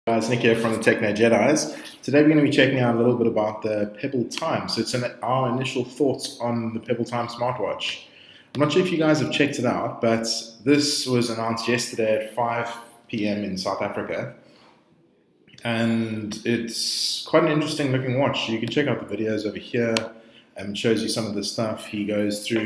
Guys, Nick here from the Techno Jedis. Today we're going to be checking out a little bit about the Pebble Time. So it's our initial thoughts on the Pebble Time smartwatch. I'm not sure if you guys have checked it out, but this was announced yesterday at 5 p.m. in South Africa. And it's quite an interesting looking watch. You can check out the videos over here. It shows you some of the stuff. He goes through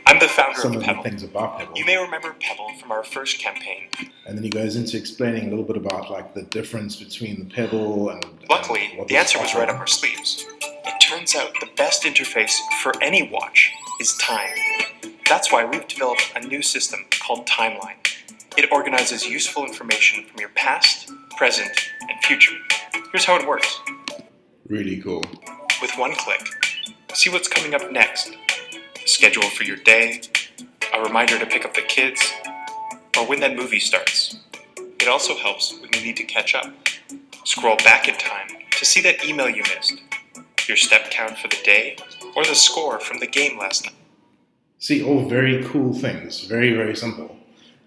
I'm the founder some of of Pebble. the things about Pebble. You may remember Pebble from our first campaign. And then he goes into explaining a little bit about like the difference between the Pebble and Luckily, what the answer was right up our sleeves. It turns out the best interface for any watch is time. That's why we've developed a new system called Timeline. It organizes useful information from your past, present, and future. Here's how it works. Really cool. With one click, see what's coming up next. A schedule for your day, a reminder to pick up the kids, or when that movie starts. It also helps when you need to catch up. Scroll back in time to see that email you missed, your step count for the day, or the score from the game last night. See, all very cool things. Very, very simple.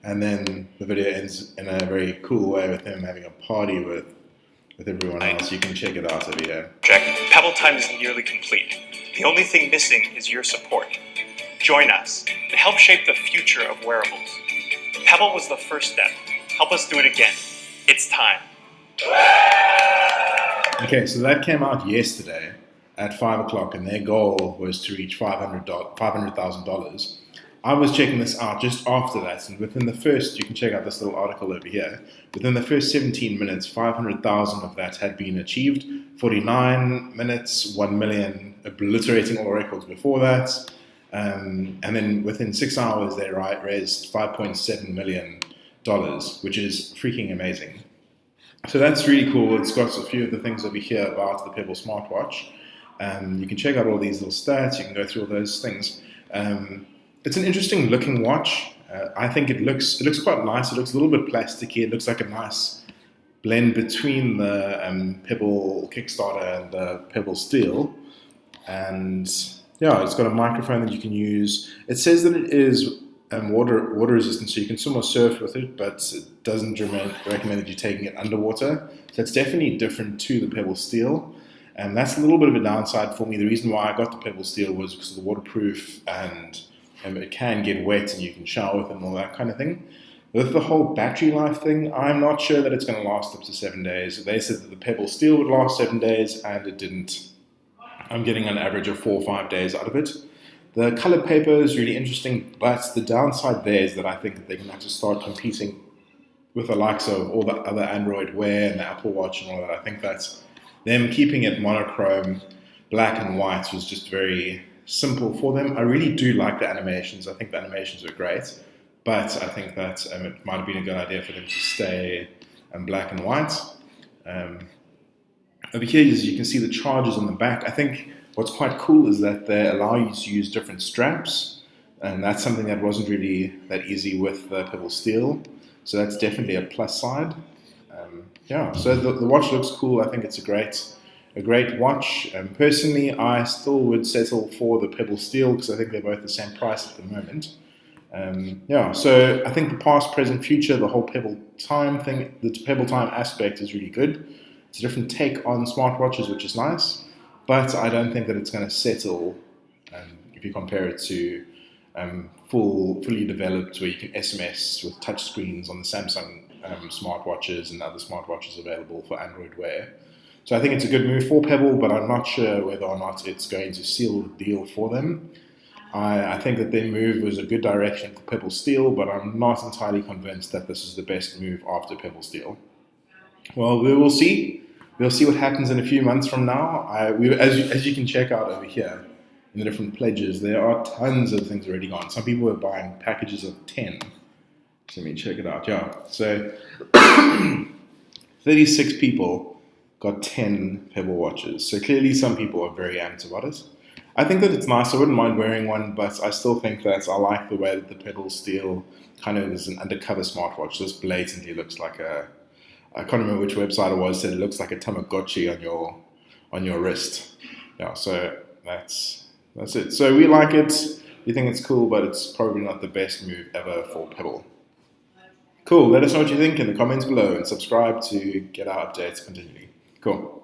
And then the video ends in a very cool way with him having a party with everyone else. You can check it out over here. Check. Pebble Time is nearly complete. The only thing missing is your support. Join us and help shape the future of wearables. Pebble was the first step. Help us do it again. It's time. Okay, so that came out yesterday at 5 o'clock, and their goal was to reach $500,000. I was checking this out just after that, and within the first, you can check out this little article over here, within the first 17 minutes, 500,000 of that had been achieved. 49 minutes, 1 million, obliterating all records before that. And then within 6 hours, they raised $5.7 million, which is freaking amazing. So that's really cool. It's got a few of the things over here about the Pebble smartwatch. You can check out all these little stats. You can go through all those things. It's an interesting looking watch. I think it looks quite nice. It looks a little bit plasticky. It looks like a nice blend between the Pebble Kickstarter and the Pebble Steel. And yeah, it's got a microphone that you can use. It says that it is water resistant, so you can swim or surf with it, but it doesn't recommend that you're taking it underwater. So it's definitely different to the Pebble Steel. And that's a little bit of a downside for me. The reason why I got the Pebble Steel was because of the waterproof and it can get wet and you can shower with it and all that kind of thing. With the whole battery life thing, I'm not sure that it's going to last up to 7 days. They said that the Pebble Steel would last 7 days, and it didn't. I'm getting an average of 4 or 5 days out of it. The color paper is really interesting, but the downside there is that I think that they're going to have to start competing with the likes of all the other Android Wear and the Apple Watch and all that. I think that's them keeping it monochrome, black and white was just very simple for them. I really do like the animations. I think the animations are great, but I think that it might have been a good idea for them to stay black and white. Over here, as you can see the chargers on the back. I think what's quite cool is that they allow you to use different straps, and that's something that wasn't really that easy with the Pebble Steel. So that's definitely a plus side. Yeah, so the watch looks cool. I think it's a great watch. Personally, I still would settle for the Pebble Steel because I think they're both the same price at the moment. Yeah, so I think the past, present, future, the whole Pebble Time thing, the Pebble Time aspect is really good. It's a different take on smartwatches, which is nice, but I don't think that it's going to settle if you compare it to fully developed where you can SMS with touch screens on the Samsung smartwatches and other smartwatches available for Android Wear. So I think it's a good move for Pebble, but I'm not sure whether or not it's going to seal the deal for them. I think that their move was a good direction for Pebble Steel, but I'm not entirely convinced that this is the best move after Pebble Steel. Well, we will see. We'll see what happens in a few months from now. As you can check out over here in the different pledges, there are tons of things already gone. Some people are buying packages of 10. So let me check it out. Yeah, so 36 people got 10 Pebble watches. So clearly some people are very amped about it. I think that it's nice. I wouldn't mind wearing one, but I still think that I like the way that the Pebble Steel kind of is an undercover smartwatch. This blatantly looks like I can't remember which website it was, said it looks like a Tamagotchi on your wrist. Yeah, so that's it. So we like it. We think it's cool, but it's probably not the best move ever for Pebble. Cool. Let us know what you think in the comments below and subscribe to get our updates continually. Cool.